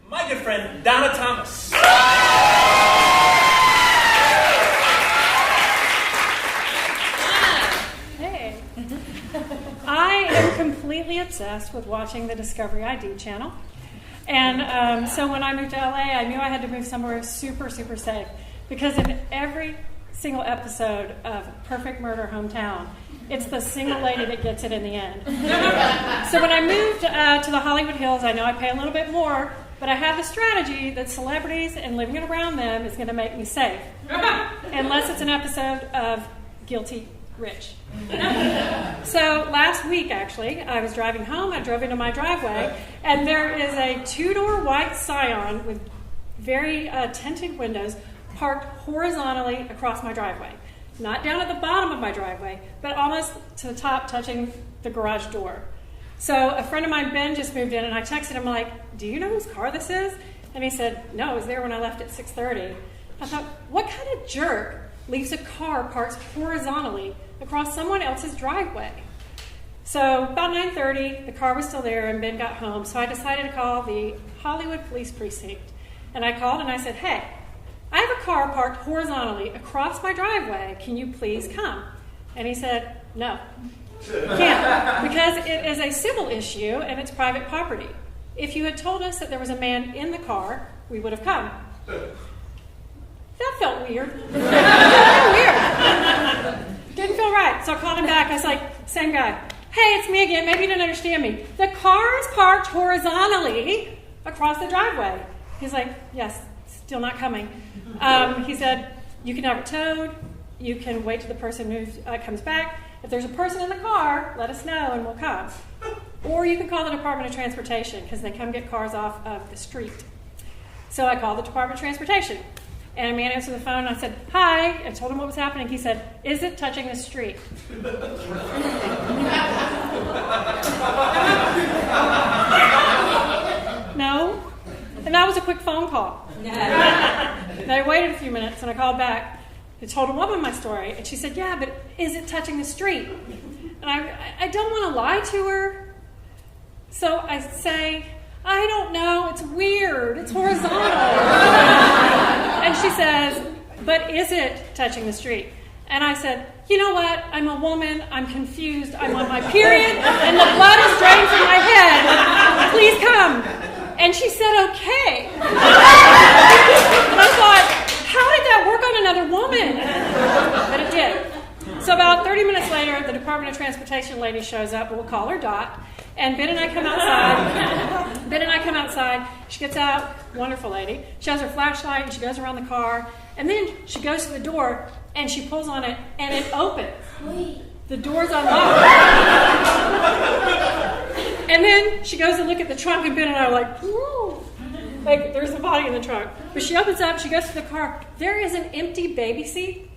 my good friend, Donna Thomas. Hey. I am completely obsessed with watching the Discovery ID channel. And so when I moved to LA, I knew I had to move somewhere super, super safe. Because in every single episode of Perfect Murder Hometown, it's the single lady that gets it in the end. So when I moved to the Hollywood Hills, I know I pay a little bit more, but I have the strategy that celebrities and living around them is going to make me safe. Unless it's an episode of Guilty Rich. So last week, actually, I was driving home. I drove into my driveway, and there is a two-door white Scion with very tinted windows parked horizontally across my driveway. Not down at the bottom of my driveway, but almost to the top, touching the garage door. So a friend of mine, Ben, just moved in, and I texted him like, do you know whose car this is? And he said, no, it was there when I left at 6:30. I thought, what kind of jerk leaves a car parked horizontally across someone else's driveway? So about 9:30, the car was still there, and Ben got home, so I decided to call the Hollywood Police Precinct. And I called and I said, hey, I have a car parked horizontally across my driveway. Can you please come? And he said, no, can't, because it is a civil issue and it's private property. If you had told us that there was a man in the car, we would have come. That felt weird. Didn't feel right. So I called him back. I was like, same guy. Hey, it's me again. Maybe you didn't understand me. The car is parked horizontally across the driveway. He's like, yes, still not coming. He said, you can have it towed. You can wait till the person moves, comes back. If there's a person in the car, let us know and we'll come. Or you can call the Department of Transportation because they come get cars off of the street. So I called the Department of Transportation. And a man answered the phone and I said, hi. I told him what was happening. He said, is it touching the street? No. And that was a quick phone call. And I waited a few minutes and I called back. I told a woman my story. And she said, yeah, but is it touching the street? And I don't want to lie to her. So I say, I don't know. It's weird. It's horizontal. And she says, but is it touching the street? And I said, you know what? I'm a woman. I'm confused. I'm on my period. And the blood is drained from my head. Please come. And she said, okay. And I thought, how did that work on another woman? But it did. So about 30 minutes later, the Department of Transportation lady shows up. We'll call her Dot. And Ben and I come outside. She gets out. Wonderful lady. She has her flashlight and she goes around the car. And then she goes to the door and she pulls on it and it opens. The door's unlocked. And then she goes to look at the trunk and Ben and I are like, whoa. Like there's a body in the trunk. But she opens up, she goes to the car. There is an empty baby seat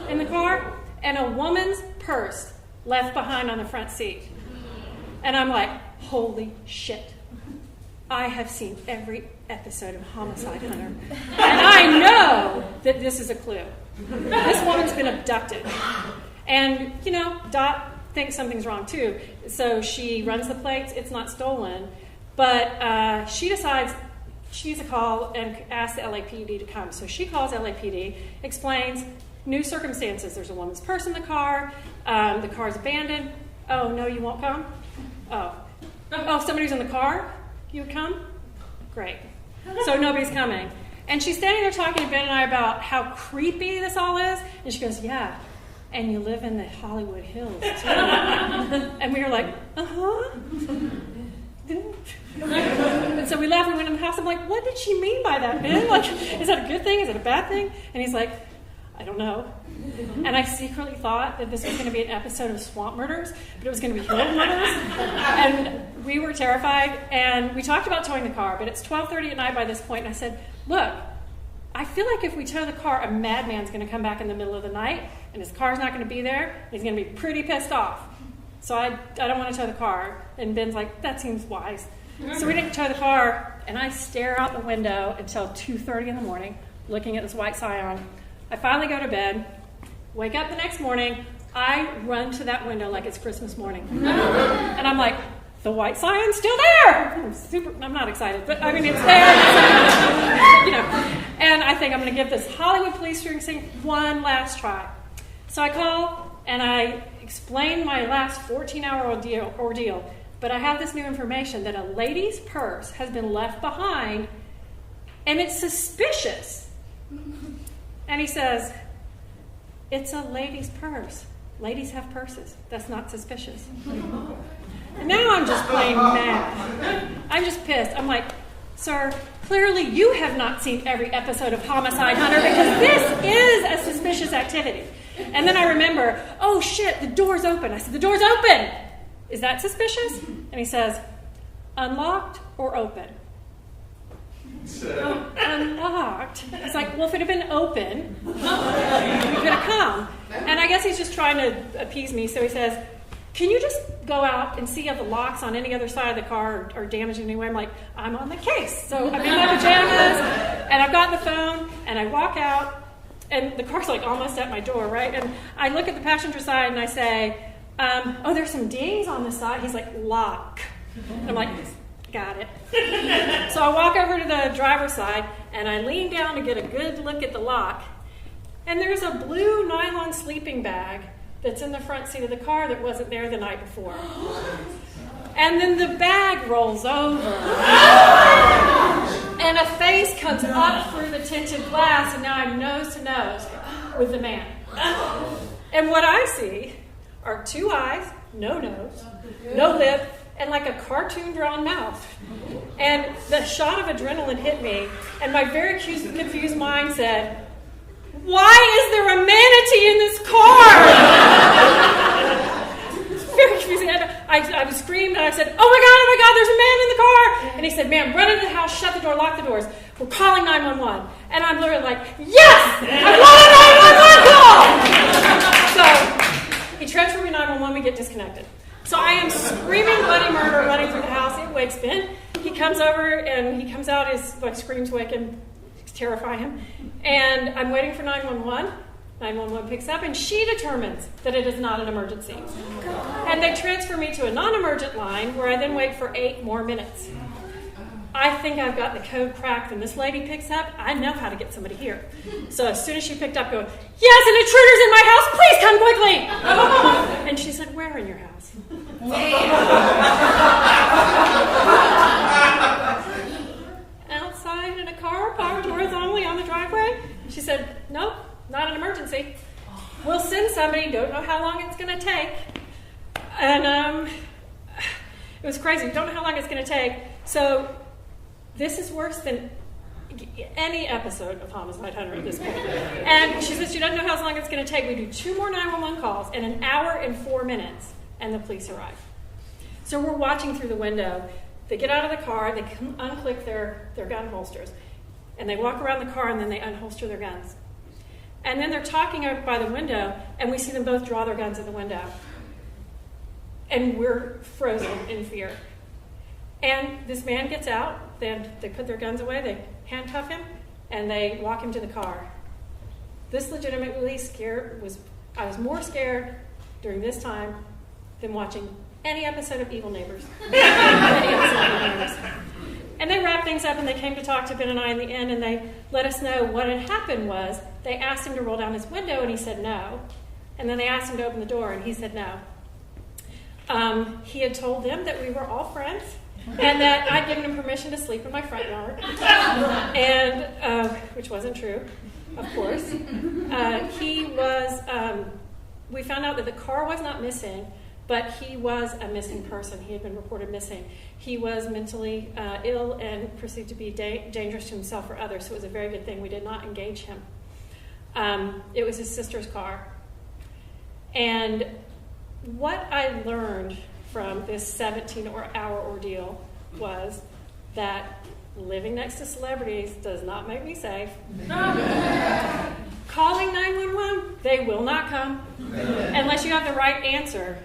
in the car and a woman's purse left behind on the front seat. And I'm like, holy shit. I have seen every episode of Homicide Hunter. And I know that this is a clue. This woman's been abducted. And, you know, Dot thinks something's wrong too. So she runs the plates. It's not stolen. But she decides she needs to call and ask the LAPD to come. So she calls LAPD, explains new circumstances. There's a woman's purse in the car. The car's abandoned. Oh, no, you won't come? Oh, somebody's in the car? You would come? Great. So nobody's coming. And she's standing there talking to Ben and I about how creepy this all is. And she goes, yeah, and you live in the Hollywood Hills, too. And we were like, uh-huh. And so we left, we went in the house. I'm like, what did she mean by that, Ben? Like, is that a good thing? Is it a bad thing? And he's like, I don't know. And I secretly thought that this was going to be an episode of Swamp Murders, but it was going to be Hill Murders. And we were terrified, and we talked about towing the car, but it's 12:30 at night by this point, and I said, look, I feel like if we tow the car, a madman's going to come back in the middle of the night, and his car's not going to be there, and he's going to be pretty pissed off. So I don't want to tow the car. And Ben's like, that seems wise. So we didn't tow the car, and I stare out the window until 2:30 in the morning, looking at this white Scion. I finally go to bed, wake up the next morning, I run to that window like it's Christmas morning. And I'm like, the white scion's still there. I'm not excited, but I mean, it's there. You know, and I think I'm going to give this Hollywood police scene one last try. So I call and I explain my last 14-hour ordeal, but I have this new information that a lady's purse has been left behind, and it's suspicious. And he says, it's a lady's purse. Ladies have purses. That's not suspicious. And now I'm just plain mad. I'm just pissed. I'm like, sir, clearly you have not seen every episode of Homicide Hunter because this is a suspicious activity. And then I remember, oh shit, the door's open. I said, the door's open. Is that suspicious? And he says, unlocked or open? Oh, unlocked. It's like, well, if it had been open, you could have come. And I guess he's just trying to appease me. So he says, can you just go out and see if the locks on any other side of the car are damaged in any way? I'm like, I'm on the case. So I'm in my pajamas, and I've got the phone, and I walk out, and the car's like almost at my door, right? And I look at the passenger side, and I say, oh, there's some dings on the side. He's like, lock. And I'm like, got it. So I walk over to the driver's side, and I lean down to get a good look at the lock, and there's a blue nylon sleeping bag that's in the front seat of the car that wasn't there the night before. And then the bag rolls over. And a face comes up through the tinted glass, and now I'm nose to nose with the man. And what I see are two eyes, no nose, no lip, and like a cartoon-drawn mouth. And the shot of adrenaline hit me, and my very confused mind said, why is there a manatee in this car? Very confusing. I screamed and I said, oh my God, there's a man in the car. And he said, ma'am, run into the house, shut the door, lock the doors. We're calling 911. And I'm literally like, yes, I want a 911 call. So he transferred me to 911, we get disconnected. So I am screaming bloody murder running through the house. It wakes Ben. He comes over and he comes out, his like screams wake him, terrify him. And I'm waiting for 911. 911 picks up, and she determines that it is not an emergency. And they transfer me to a non-emergent line where I then wait for 8 more minutes. I think I've got the code cracked, and this lady picks up. I know how to get somebody here. So as soon as she picked up, going, yes, an intruder's in my house. Please come quickly. And she said, where in your house? Outside in a car, parked horizontally on the driveway. She said, nope, not an emergency. We'll send somebody, don't know how long it's going to take. And it was crazy, don't know how long it's going to take. So this is worse than any episode of Homicide Hunter at this point. And she says she doesn't know how long it's going to take. We do 2 more 911 calls in an hour and 4 minutes, and the police arrive. So we're watching through the window. They get out of the car, they unclick their gun holsters, and they walk around the car, and then they unholster their guns. And then they're talking out by the window, and we see them both draw their guns at the window. And we're frozen in fear. And this man gets out, they put their guns away, they handcuff him, and they walk him to the car. This legitimately I was more scared during this time than watching any episode of Evil Neighbors. And they wrapped things up, and they came to talk to Ben and I in the end, and they let us know what had happened was they asked him to roll down his window, and he said no. And then they asked him to open the door, and he said no. He had told them that we were all friends, and that I'd given him permission to sleep in my front yard, and which wasn't true, of course. We found out that the car was not missing, but he was a missing person. He had been reported missing. He was mentally ill and perceived to be dangerous to himself or others, so it was a very good thing we did not engage him. It was his sister's car. And what I learned from this 17-hour ordeal was that living next to celebrities does not make me safe. Calling 911, they will not come unless you have the right answer.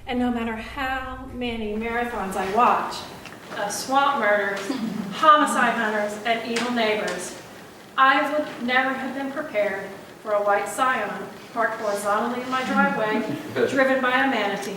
And no matter how many marathons I watch of swamp murders, homicide hunters, and evil neighbors, I would never have been prepared for a white scion parked horizontally in my driveway, driven by a manatee.